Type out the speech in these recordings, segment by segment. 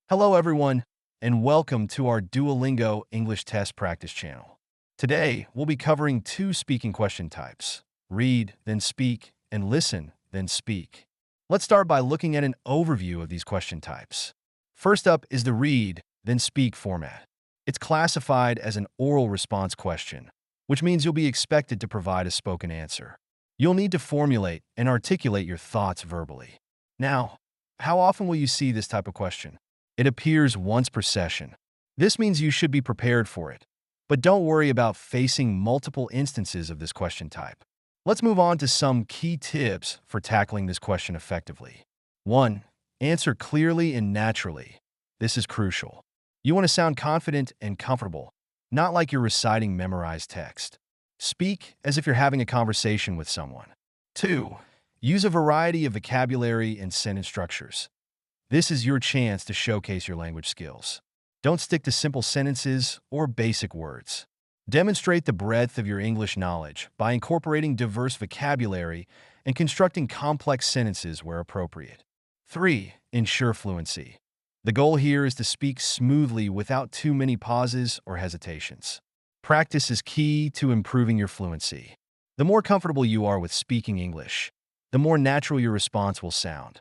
Hello, everyone, and welcome to our Duolingo English Test practice channel. Today, we'll be covering two speaking question types: read, then speak, and listen, then speak. Let's start by looking at an overview of these question types. First up is the read, then speak format. It's classified as an oral response question, which means you'll be expected to provide a spoken answer. You'll need to formulate and articulate your thoughts verbally. Now, how often will you see this type of question? It appears once per session. This means you should be prepared for it. But don't worry about facing multiple instances of this question type. Let's move on to some key tips for tackling this question effectively. 1. Answer clearly and naturally. This is crucial. You want to sound confident and comfortable, not like you're reciting memorized text. Speak as if you're having a conversation with someone. 2. Use a variety of vocabulary and sentence structures. This is your chance to showcase your language skills. Don't stick to simple sentences or basic words. Demonstrate the breadth of your English knowledge by incorporating diverse vocabulary and constructing complex sentences where appropriate. 3. Ensure fluency. The goal here is to speak smoothly without too many pauses or hesitations. Practice is key to improving your fluency. The more comfortable you are with speaking English, the more natural your response will sound.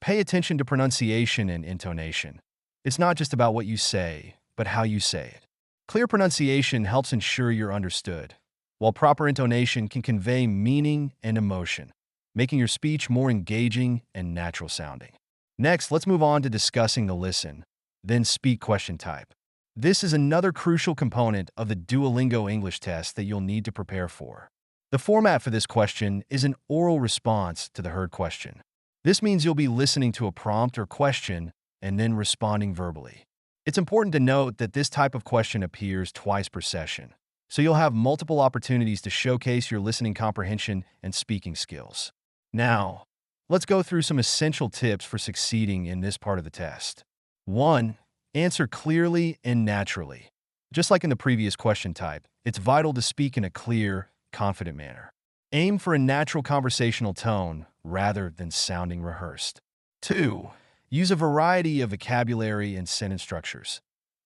Pay attention to pronunciation and intonation. It's not just about what you say, but how you say it. Clear pronunciation helps ensure you're understood, while proper intonation can convey meaning and emotion, making your speech more engaging and natural sounding. Next, let's move on to discussing the listen, then speak question type. This is another crucial component of the Duolingo English test that you'll need to prepare for. The format for this question is an oral response to the heard question. This means you'll be listening to a prompt or question and then responding verbally. It's important to note that this type of question appears twice per session, so you'll have multiple opportunities to showcase your listening comprehension and speaking skills. Now, let's go through some essential tips for succeeding in this part of the test. 1. Answer clearly and naturally. Just like in the previous question type, it's vital to speak in a clear, confident manner. Aim for a natural conversational tone rather than sounding rehearsed. 2. Use a variety of vocabulary and sentence structures.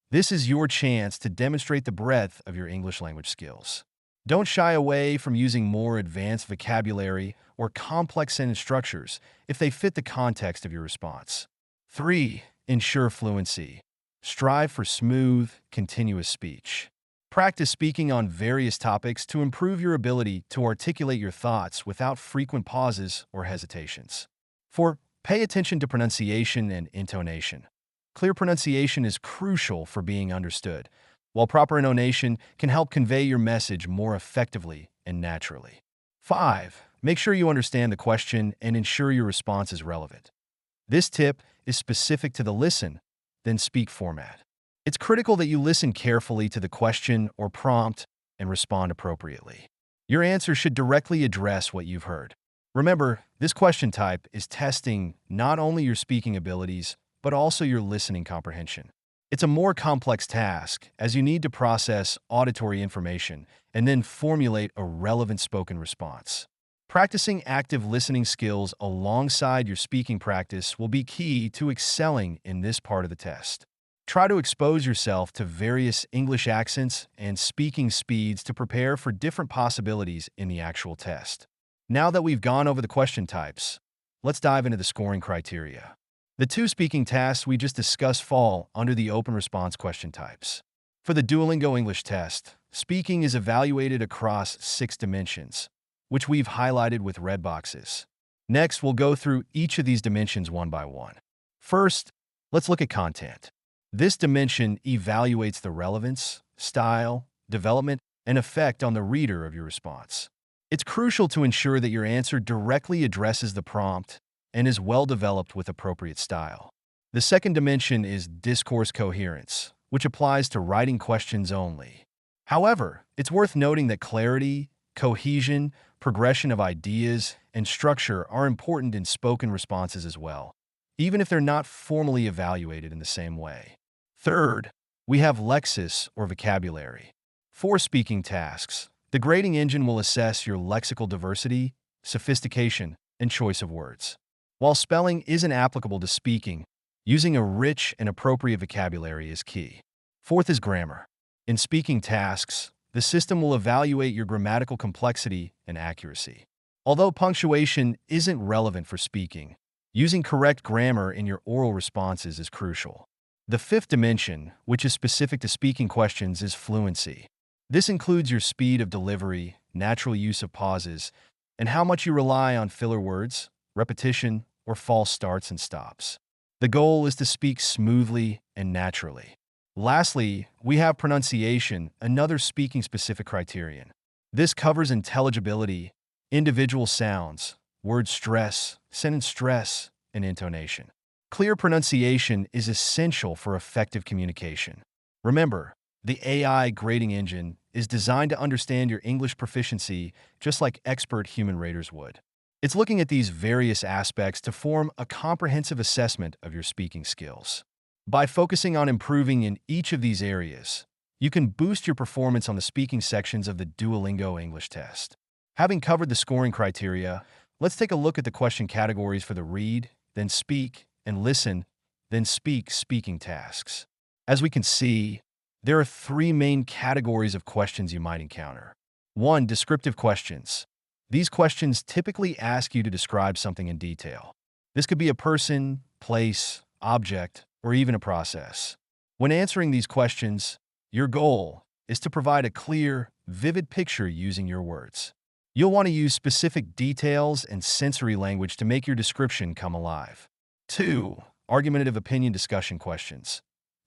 This is your chance to demonstrate the breadth of your English language skills. Don't shy away from using more advanced vocabulary or complex sentence structures if they fit the context of your response. 3. Ensure fluency. Strive for smooth, continuous speech. Practice speaking on various topics to improve your ability to articulate your thoughts without frequent pauses or hesitations. 4. Pay attention to pronunciation and intonation. Clear pronunciation is crucial for being understood, while proper intonation can help convey your message more effectively and naturally. 5. Make sure you understand the question and ensure your response is relevant. This tip is specific to the listen, then speak format. It's critical that you listen carefully to the question or prompt and respond appropriately. Your answer should directly address what you've heard. Remember, this question type is testing not only your speaking abilities, but also your listening comprehension. It's a more complex task, as you need to process auditory information and then formulate a relevant spoken response. Practicing active listening skills alongside your speaking practice will be key to excelling in this part of the test. Try to expose yourself to various English accents and speaking speeds to prepare for different possibilities in the actual test. Now that we've gone over the question types, let's dive into the scoring criteria. The two speaking tasks we just discussed fall under the open response question types. For the Duolingo English test, speaking is evaluated across 6 dimensions, which we've highlighted with red boxes. Next, we'll go through each of these dimensions one by one. First, let's look at content. This dimension evaluates the relevance, style, development, and effect on the reader of your response. It's crucial to ensure that your answer directly addresses the prompt and is well developed with appropriate style. The second dimension is discourse coherence, which applies to writing questions only. However, it's worth noting that clarity, cohesion, progression of ideas, and structure are important in spoken responses as well, even if they're not formally evaluated in the same way. Third, we have lexis or vocabulary. For speaking tasks, the grading engine will assess your lexical diversity, sophistication, and choice of words. While spelling isn't applicable to speaking, Using a rich and appropriate vocabulary is key. Fourth is grammar. In speaking tasks, the system will evaluate your grammatical complexity and accuracy. Although punctuation isn't relevant for speaking, using correct grammar in your oral responses is crucial. The fifth dimension, which is specific to speaking questions, is fluency. This includes your speed of delivery, natural use of pauses, and how much you rely on filler words, repetition, or false starts and stops. The goal is to speak smoothly and naturally. Lastly, we have pronunciation, another speaking-specific criterion. This covers intelligibility, individual sounds, word stress, sentence stress, and intonation. Clear pronunciation is essential for effective communication. Remember, the AI grading engine is designed to understand your English proficiency just like expert human raters would. It's looking at these various aspects to form a comprehensive assessment of your speaking skills. By focusing on improving in each of these areas, you can boost your performance on the speaking sections of the Duolingo English Test. Having covered the scoring criteria, let's take a look at the question categories for the read, then speak, and listen, then speak speaking tasks. As we can see, there are three main categories of questions you might encounter. 1. Descriptive questions. These questions typically ask you to describe something in detail. This could be a person, place, object, or even a process. When answering these questions, your goal is to provide a clear, vivid picture using your words. You'll want to use specific details and sensory language to make your description come alive. 2. Argumentative opinion discussion questions.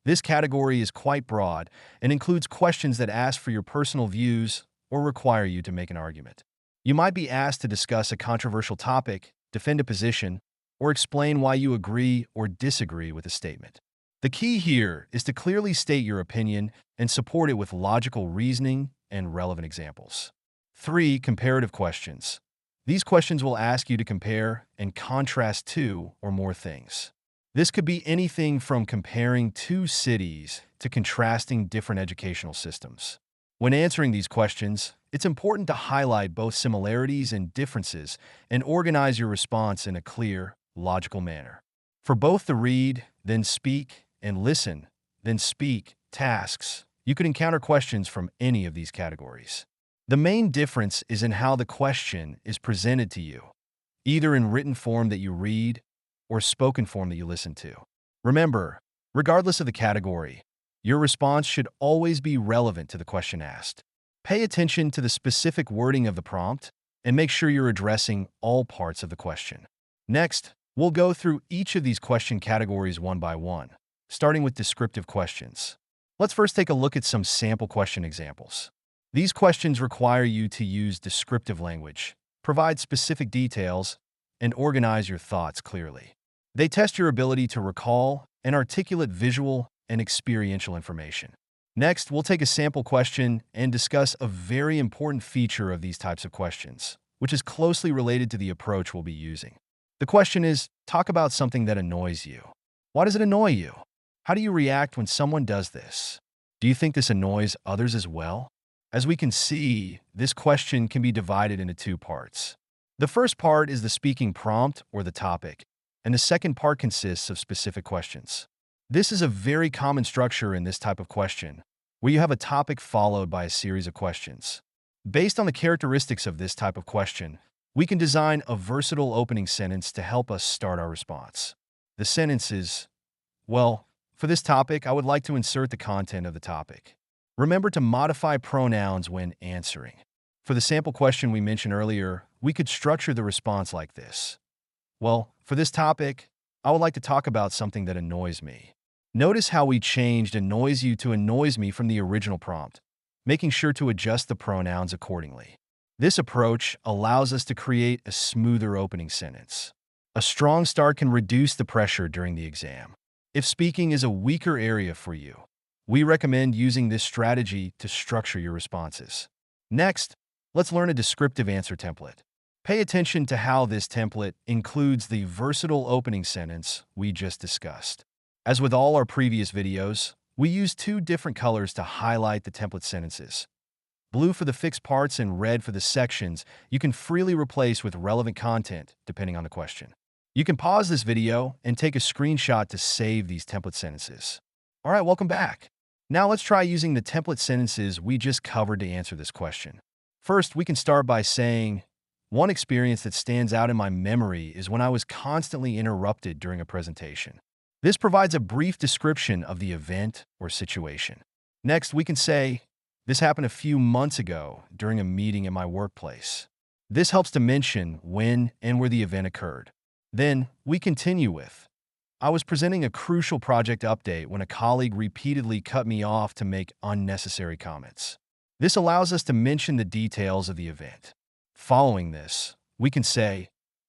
This category is quite broad and includes questions that ask for your personal views or require you to make an argument. You might be asked to discuss a controversial topic, defend a position, or explain why you agree or disagree with a statement. The key here is to clearly state your opinion and support it with logical reasoning and relevant examples. 3. Comparative questions. These questions will ask you to compare and contrast two or more things. This could be anything from comparing two cities to contrasting different educational systems. When answering these questions, it's important to highlight both similarities and differences and organize your response in a clear, logical manner. For both the read, then speak, and listen, then speak tasks, you could encounter questions from any of these categories. The main difference is in how the question is presented to you, either in written form that you read or spoken form that you listen to. Remember, regardless of the category, your response should always be relevant to the question asked. Pay attention to the specific wording of the prompt and make sure you're addressing all parts of the question. Next, we'll go through each of these question categories one by one, starting with descriptive questions. Let's first take a look at some sample question examples. These questions require you to use descriptive language, provide specific details, and organize your thoughts clearly. They test your ability to recall and articulate visual and experiential information. Next, we'll take a sample question and discuss a very important feature of these types of questions, which is closely related to the approach we'll be using. The question is, talk about something that annoys you. Why does it annoy you? How do you react when someone does this? Do you think this annoys others as well? As we can see, this question can be divided into two parts. The first part is the speaking prompt or the topic, and the second part consists of specific questions. This is a very common structure in this type of question, where you have a topic followed by a series of questions. Based on the characteristics of this type of question, we can design a versatile opening sentence to help us start our response. The sentence is, well, for this topic, I would like to insert the content of the topic. Remember to modify pronouns when answering. For the sample question we mentioned earlier, we could structure the response like this. Well, for this topic, I would like to talk about something that annoys me. Notice how we changed annoys you to annoys me from the original prompt, making sure to adjust the pronouns accordingly. This approach allows us to create a smoother opening sentence. A strong start can reduce the pressure during the exam. If speaking is a weaker area for you, we recommend using this strategy to structure your responses. Next, let's learn a descriptive answer template. Pay attention to how this template includes the versatile opening sentence we just discussed. As with all our previous videos, we use two different colors to highlight the template sentences. Blue for the fixed parts and red for the sections you can freely replace with relevant content depending on the question. You can pause this video and take a screenshot to save these template sentences. All right, welcome back. Now let's try using the template sentences we just covered to answer this question. First, we can start by saying, one experience that stands out in my memory is when I was constantly interrupted during a presentation. This provides a brief description of the event or situation. Next, we can say, this happened a few months ago during a meeting at my workplace. This helps to mention when and where the event occurred. Then, we continue with, I was presenting a crucial project update when a colleague repeatedly cut me off to make unnecessary comments. This allows us to mention the details of the event. Following this, we can say,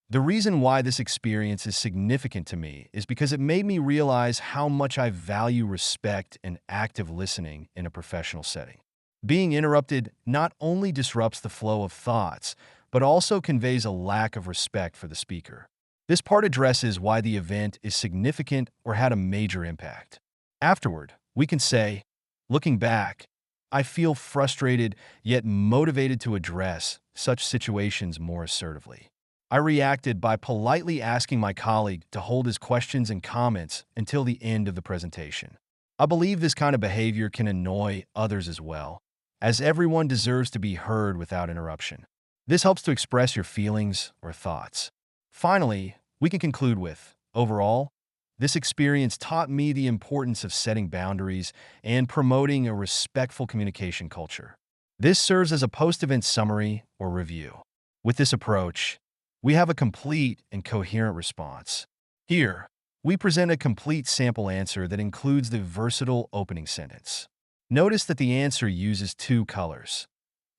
the reason why this experience is significant to me is because it made me realize how much I value respect and active listening in a professional setting. Being interrupted not only disrupts the flow of thoughts, but also conveys a lack of respect for the speaker. This part addresses why the event is significant or had a major impact. Afterward, we can say, looking back, I feel frustrated yet motivated to address such situations more assertively. I reacted by politely asking my colleague to hold his questions and comments until the end of the presentation. I believe this kind of behavior can annoy others as well, as everyone deserves to be heard without interruption. This helps to express your feelings or thoughts. Finally, we can conclude with, overall, this experience taught me the importance of setting boundaries and promoting a respectful communication culture. This serves as a post-event summary or review. With this approach, we have a complete and coherent response. Here, we present a complete sample answer that includes the versatile opening sentence. Notice that the answer uses two colors.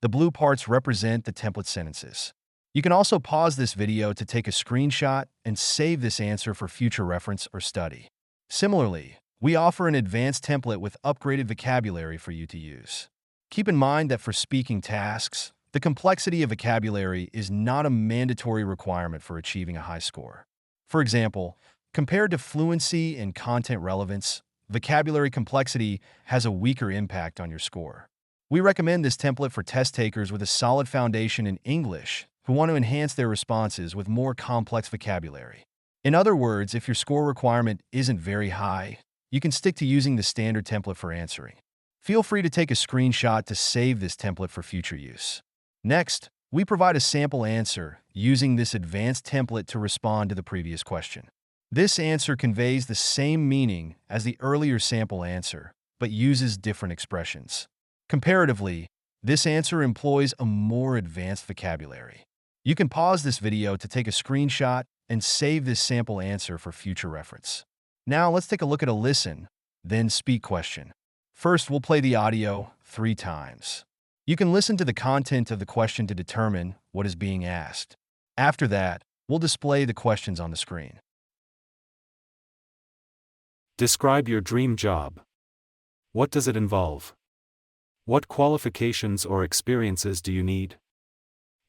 The blue parts represent the template sentences. You can also pause this video to take a screenshot and save this answer for future reference or study. Similarly, we offer an advanced template with upgraded vocabulary for you to use. Keep in mind that for speaking tasks, the complexity of vocabulary is not a mandatory requirement for achieving a high score. For example, compared to fluency and content relevance, vocabulary complexity has a weaker impact on your score. We recommend this template for test takers with a solid foundation in English who want to enhance their responses with more complex vocabulary. In other words, if your score requirement isn't very high, you can stick to using the standard template for answering. Feel free to take a screenshot to save this template for future use. Next, we provide a sample answer using this advanced template to respond to the previous question. This answer conveys the same meaning as the earlier sample answer, but uses different expressions. Comparatively, this answer employs a more advanced vocabulary. You can pause this video to take a screenshot and save this sample answer for future reference. Now let's take a look at a listen, then speak question. First, we'll play the audio 3 times. You can listen to the content of the question to determine what is being asked. After that, we'll display the questions on the screen. Describe your dream job. What does it involve? What qualifications or experiences do you need?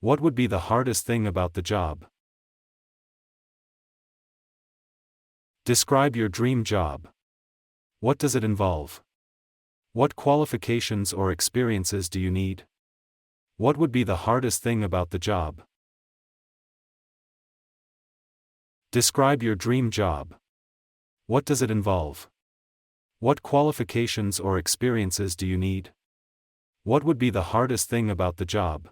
What would be the hardest thing about the job? Describe your dream job. What does it involve? What qualifications or experiences do you need? What would be the hardest thing about the job? Describe your dream job. What does it involve? What qualifications or experiences do you need? What would be the hardest thing about the job?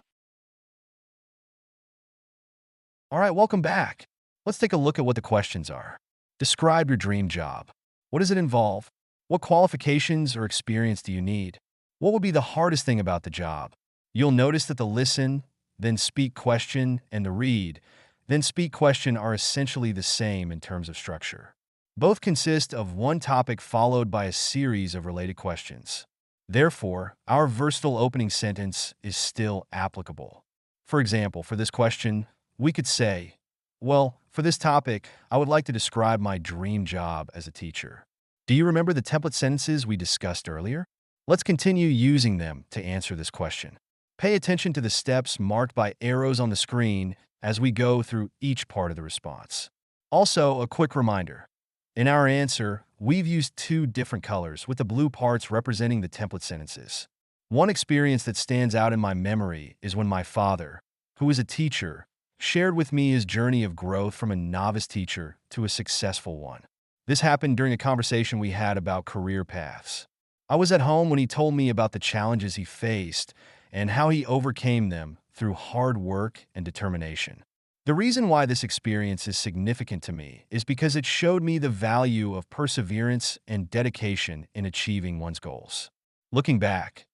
All right, welcome back. Let's take a look at what the questions are. Describe your dream job. What does it involve? What qualifications or experience do you need? What would be the hardest thing about the job? You'll notice that the listen, then speak question, and the read, then speak question are essentially the same in terms of structure. Both consist of one topic followed by a series of related questions. Therefore, our versatile opening sentence is still applicable. For example, for this question, we could say, well, for this topic, I would like to describe my dream job as a teacher. Do you remember the template sentences we discussed earlier? Let's continue using them to answer this question. Pay attention to the steps marked by arrows on the screen as we go through each part of the response. Also, a quick reminder. In our answer, we've used 2 different colors, with the blue parts representing the template sentences. One experience that stands out in my memory is when my father, who is a teacher, shared with me his journey of growth from a novice teacher to a successful one. This happened during a conversation we had about career paths. I was at home when he told me about the challenges he faced and how he overcame them through hard work and determination. The reason why this experience is significant to me is because it showed me the value of perseverance and dedication in achieving one's goals. Looking back,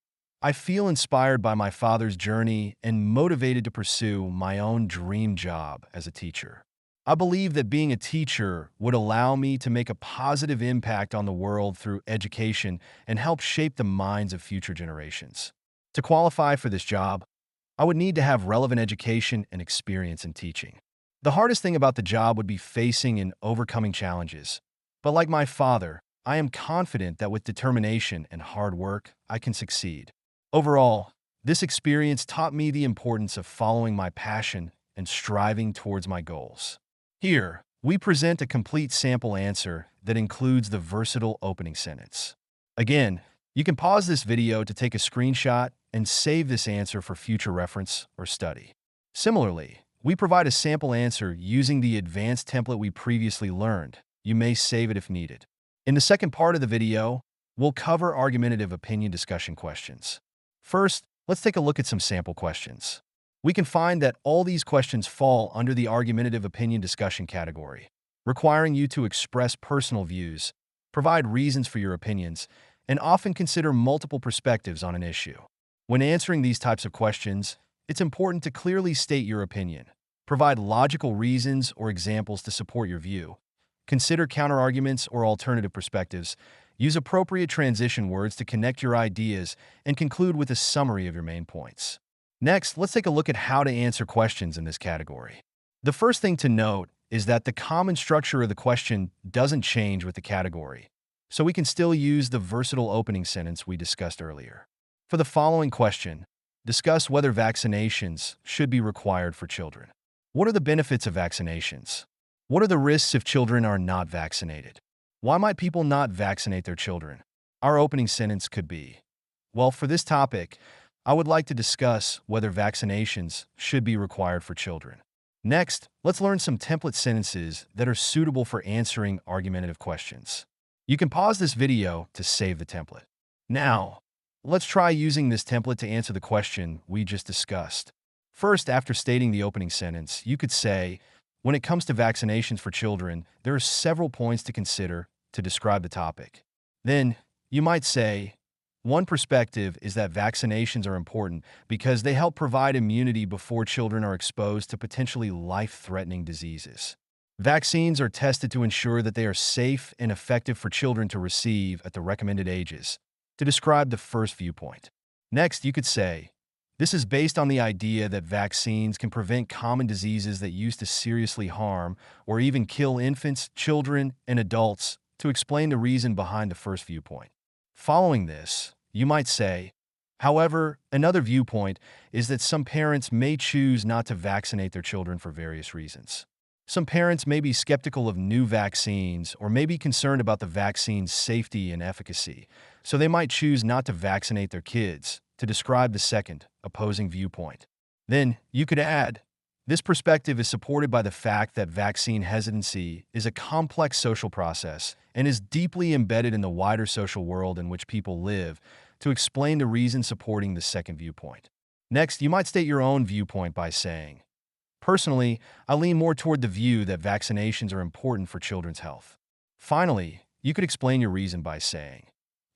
I feel inspired by my father's journey and motivated to pursue my own dream job as a teacher. I believe that being a teacher would allow me to make a positive impact on the world through education and help shape the minds of future generations. To qualify for this job, I would need to have relevant education and experience in teaching. The hardest thing about the job would be facing and overcoming challenges. But like my father, I am confident that with determination and hard work, I can succeed. Overall, this experience taught me the importance of following my passion and striving towards my goals. Here, we present a complete sample answer that includes the versatile opening sentence. Again, you can pause this video to take a screenshot and save this answer for future reference or study. Similarly, we provide a sample answer using the advanced template we previously learned. You may save it if needed. In the second part of the video, we'll cover argumentative opinion discussion questions. First, let's take a look at some sample questions. We can find that all these questions fall under the argumentative opinion discussion category, requiring you to express personal views, provide reasons for your opinions, and often consider multiple perspectives on an issue. When answering these types of questions, it's important to clearly state your opinion, provide logical reasons or examples to support your view, consider counterarguments or alternative perspectives, use appropriate transition words to connect your ideas, and conclude with a summary of your main points. Next, let's take a look at how to answer questions in this category. The first thing to note is that the common structure of the question doesn't change with the category, so we can still use the versatile opening sentence we discussed earlier. For the following question, discuss whether vaccinations should be required for children. What are the benefits of vaccinations? What are the risks if children are not vaccinated? Why might people not vaccinate their children? Our opening sentence could be, well, for this topic, I would like to discuss whether vaccinations should be required for children. Next, let's learn some template sentences that are suitable for answering argumentative questions. You can pause this video to save the template. Now, let's try using this template to answer the question we just discussed. First, after stating the opening sentence, you could say, when it comes to vaccinations for children, there are several points to consider to describe the topic. Then, you might say, one perspective is that vaccinations are important because they help provide immunity before children are exposed to potentially life-threatening diseases. Vaccines are tested to ensure that they are safe and effective for children to receive at the recommended ages, to describe the first viewpoint. Next, you could say, this is based on the idea that vaccines can prevent common diseases that used to seriously harm or even kill infants, children, and adults, to explain the reason behind the first viewpoint. Following this, you might say, however, another viewpoint is that some parents may choose not to vaccinate their children for various reasons. Some parents may be skeptical of new vaccines or may be concerned about the vaccine's safety and efficacy, so they might choose not to vaccinate their kids, to describe the second, opposing viewpoint. Then, you could add, this perspective is supported by the fact that vaccine hesitancy is a complex social process and is deeply embedded in the wider social world in which people live, to explain the reason supporting the second viewpoint. Next, you might state your own viewpoint by saying, personally, I lean more toward the view that vaccinations are important for children's health. Finally, you could explain your reason by saying,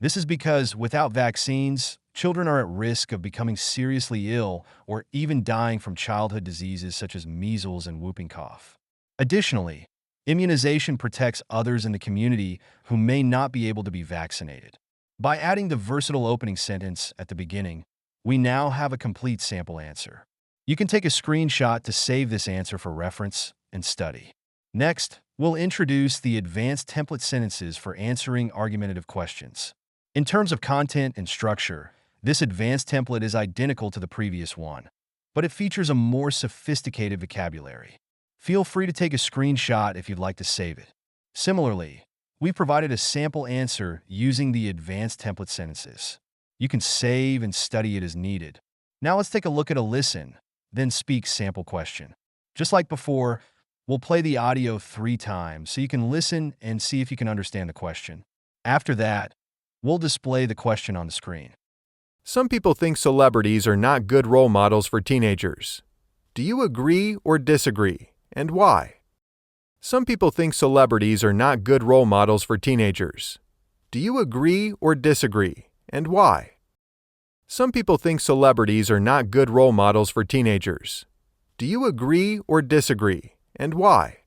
this is because without vaccines, children are at risk of becoming seriously ill or even dying from childhood diseases such as measles and whooping cough. Additionally, immunization protects others in the community who may not be able to be vaccinated. By adding the versatile opening sentence at the beginning, we now have a complete sample answer. You can take a screenshot to save this answer for reference and study. Next, we'll introduce the advanced template sentences for answering argumentative questions. In terms of content and structure, this advanced template is identical to the previous one, but it features a more sophisticated vocabulary. Feel free to take a screenshot if you'd like to save it. Similarly, we provided a sample answer using the advanced template sentences. You can save and study it as needed. Now let's take a look at a listen, then speak sample question. Just like before, we'll play the audio 3 times so you can listen and see if you can understand the question. After that, we'll display the question on the screen. Some people think celebrities are not good role models for teenagers. Do you agree or disagree, and why? Some people think celebrities are not good role models for teenagers. Do you agree or disagree, and why? Some people think celebrities are not good role models for teenagers. Do you agree or disagree, and why?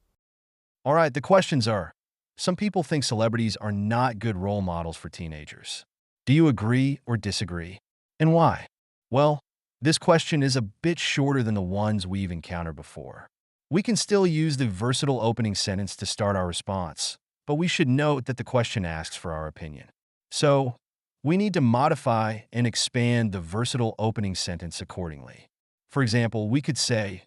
All right, the questions are, some people think celebrities are not good role models for teenagers. Do you agree or disagree, and why? Well, this question is a bit shorter than the ones we've encountered before. We can still use the versatile opening sentence to start our response, but we should note that the question asks for our opinion. So, we need to modify and expand the versatile opening sentence accordingly. For example, we could say,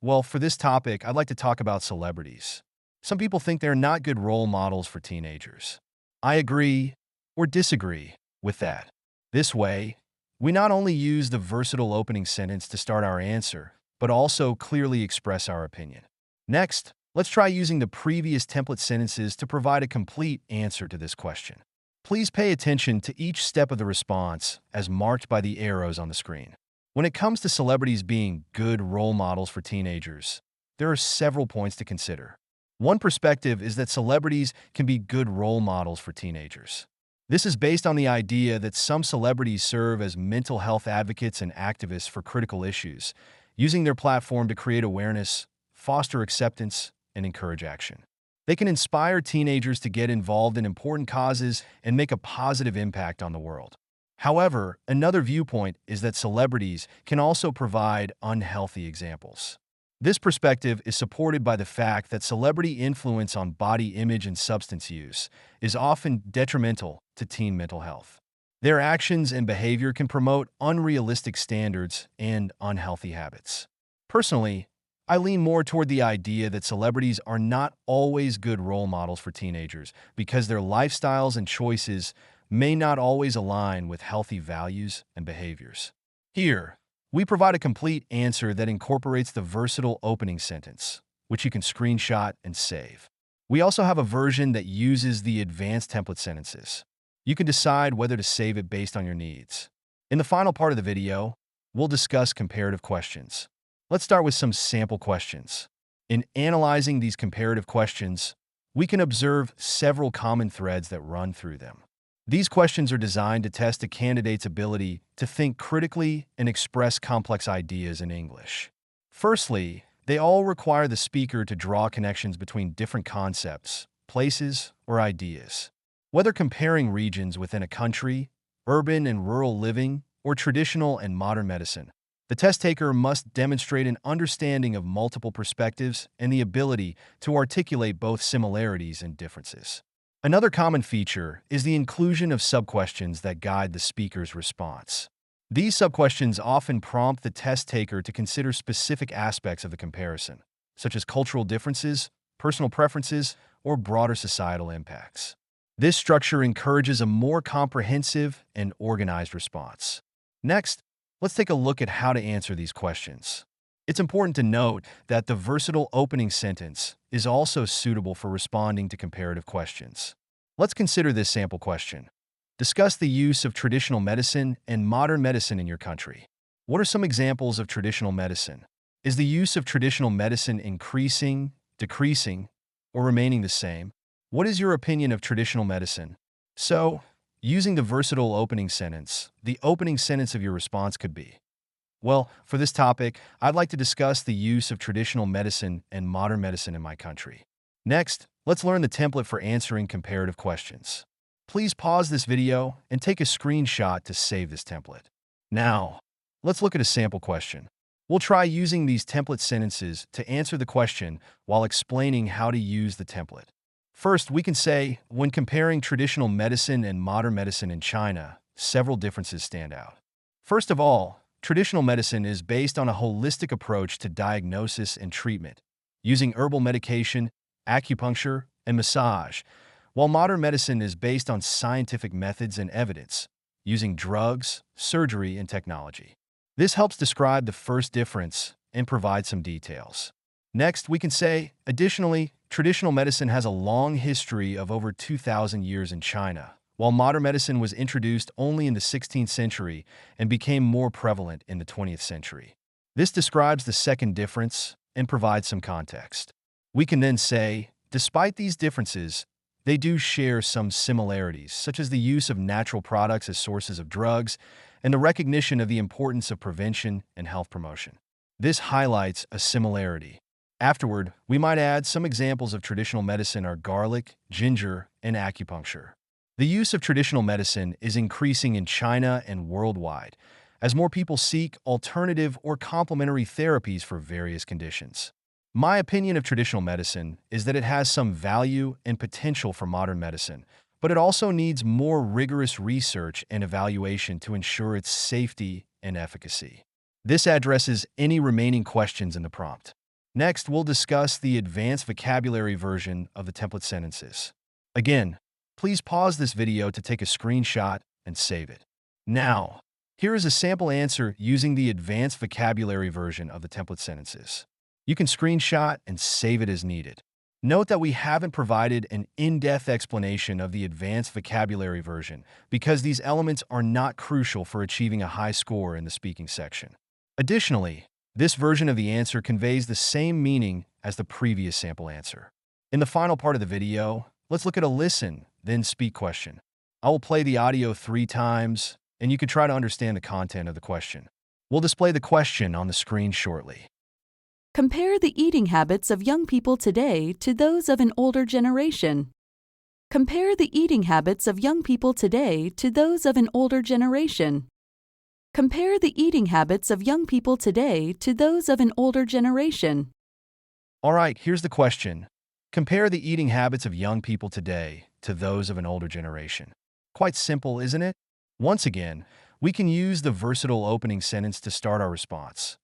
well, for this topic, I'd like to talk about celebrities. Some people think they're not good role models for teenagers. I agree or disagree with that. This way, we not only use the versatile opening sentence to start our answer, but also clearly express our opinion. Next, let's try using the previous template sentences to provide a complete answer to this question. Please pay attention to each step of the response as marked by the arrows on the screen. When it comes to celebrities being good role models for teenagers, there are several points to consider. One perspective is that celebrities can be good role models for teenagers. This is based on the idea that some celebrities serve as mental health advocates and activists for critical issues, using their platform to create awareness, foster acceptance, and encourage action. They can inspire teenagers to get involved in important causes and make a positive impact on the world. However, another viewpoint is that celebrities can also provide unhealthy examples. This perspective is supported by the fact that celebrity influence on body image and substance use is often detrimental to teen mental health. Their actions and behavior can promote unrealistic standards and unhealthy habits. Personally, I lean more toward the idea that celebrities are not always good role models for teenagers because their lifestyles and choices may not always align with healthy values and behaviors. Here, we provide a complete answer that incorporates the versatile opening sentence, which you can screenshot and save. We also have a version that uses the advanced template sentences. You can decide whether to save it based on your needs. In the final part of the video, we'll discuss comparative questions. Let's start with some sample questions. In analyzing these comparative questions, we can observe several common threads that run through them. These questions are designed to test a candidate's ability to think critically and express complex ideas in English. Firstly, they all require the speaker to draw connections between different concepts, places, or ideas. Whether comparing regions within a country, urban and rural living, or traditional and modern medicine, the test taker must demonstrate an understanding of multiple perspectives and the ability to articulate both similarities and differences. Another common feature is the inclusion of sub-questions that guide the speaker's response. These sub-questions often prompt the test taker to consider specific aspects of the comparison, such as cultural differences, personal preferences, or broader societal impacts. This structure encourages a more comprehensive and organized response. Next, let's take a look at how to answer these questions. It's important to note that the versatile opening sentence is also suitable for responding to comparative questions. Let's consider this sample question. Discuss the use of traditional medicine and modern medicine in your country. What are some examples of traditional medicine? Is the use of traditional medicine increasing, decreasing, or remaining the same? What is your opinion of traditional medicine? So, using the versatile opening sentence, the opening sentence of your response could be, well, for this topic, I'd like to discuss the use of traditional medicine and modern medicine in my country. Next, let's learn the template for answering comparative questions. Please pause this video and take a screenshot to save this template. Now, let's look at a sample question. We'll try using these template sentences to answer the question while explaining how to use the template. First, we can say, when comparing traditional medicine and modern medicine in China, several differences stand out. First of all, traditional medicine is based on a holistic approach to diagnosis and treatment, using herbal medication, acupuncture, and massage, while modern medicine is based on scientific methods and evidence, using drugs, surgery, and technology. This helps describe the first difference and provide some details. Next, we can say, additionally, traditional medicine has a long history of over 2,000 years in China, while modern medicine was introduced only in the 16th century and became more prevalent in the 20th century. This describes the second difference and provides some context. We can then say, despite these differences, they do share some similarities, such as the use of natural products as sources of drugs and the recognition of the importance of prevention and health promotion. This highlights a similarity. Afterward, we might add some examples of traditional medicine are garlic, ginger, and acupuncture. The use of traditional medicine is increasing in China and worldwide, as more people seek alternative or complementary therapies for various conditions. My opinion of traditional medicine is that it has some value and potential for modern medicine, but it also needs more rigorous research and evaluation to ensure its safety and efficacy. This addresses any remaining questions in the prompt. Next, we'll discuss the advanced vocabulary version of the template sentences. Again, please pause this video to take a screenshot and save it. Now, here is a sample answer using the advanced vocabulary version of the template sentences. You can screenshot and save it as needed. Note that we haven't provided an in-depth explanation of the advanced vocabulary version because these elements are not crucial for achieving a high score in the speaking section. Additionally, this version of the answer conveys the same meaning as the previous sample answer. In the final part of the video, let's look at a listen, then speak question. I will play the audio 3 times, and you can try to understand the content of the question. We'll display the question on the screen shortly. Compare the eating habits of young people today to those of an older generation. Compare the eating habits of young people today to those of an older generation. Compare the eating habits of young people today to those of an older generation. All right, here's the question. Compare the eating habits of young people today to those of an older generation. Quite simple, isn't it? Once again, we can use the versatile opening sentence to start our response.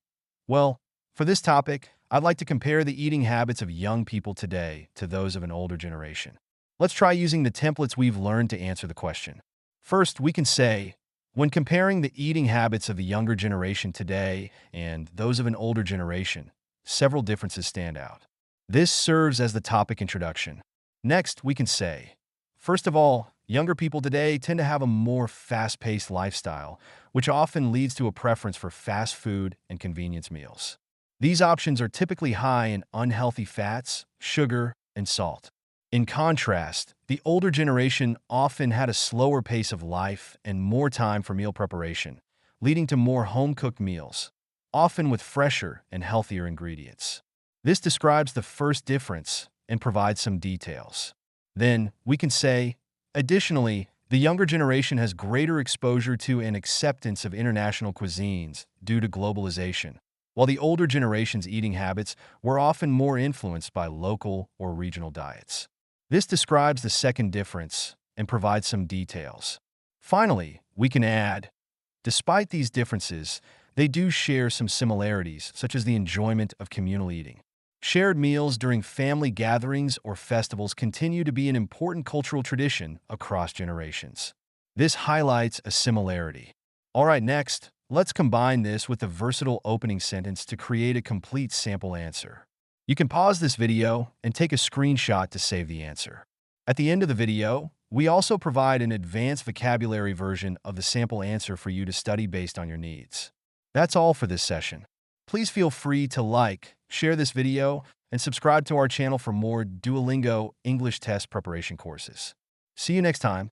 Well, for this topic, I'd like to compare the eating habits of young people today to those of an older generation. Let's try using the templates we've learned to answer the question. First, we can say, when comparing the eating habits of the younger generation today and those of an older generation, several differences stand out. This serves as the topic introduction. Next, we can say, first of all, younger people today tend to have a more fast-paced lifestyle, which often leads to a preference for fast food and convenience meals. These options are typically high in unhealthy fats, sugar, and salt. In contrast, the older generation often had a slower pace of life and more time for meal preparation, leading to more home-cooked meals, often with fresher and healthier ingredients. This describes the first difference and provides some details. Then, we can say, additionally, the younger generation has greater exposure to and acceptance of international cuisines due to globalization, while the older generation's eating habits were often more influenced by local or regional diets. This describes the second difference and provides some details. Finally, we can add, despite these differences, they do share some similarities, such as the enjoyment of communal eating. Shared meals during family gatherings or festivals continue to be an important cultural tradition across generations. This highlights a similarity. All right, next, let's combine this with the versatile opening sentence to create a complete sample answer. You can pause this video and take a screenshot to save the answer. At the end of the video, we also provide an advanced vocabulary version of the sample answer for you to study based on your needs. That's all for this session. Please feel free to like, share this video, and subscribe to our channel for more Duolingo English Test preparation courses. See you next time.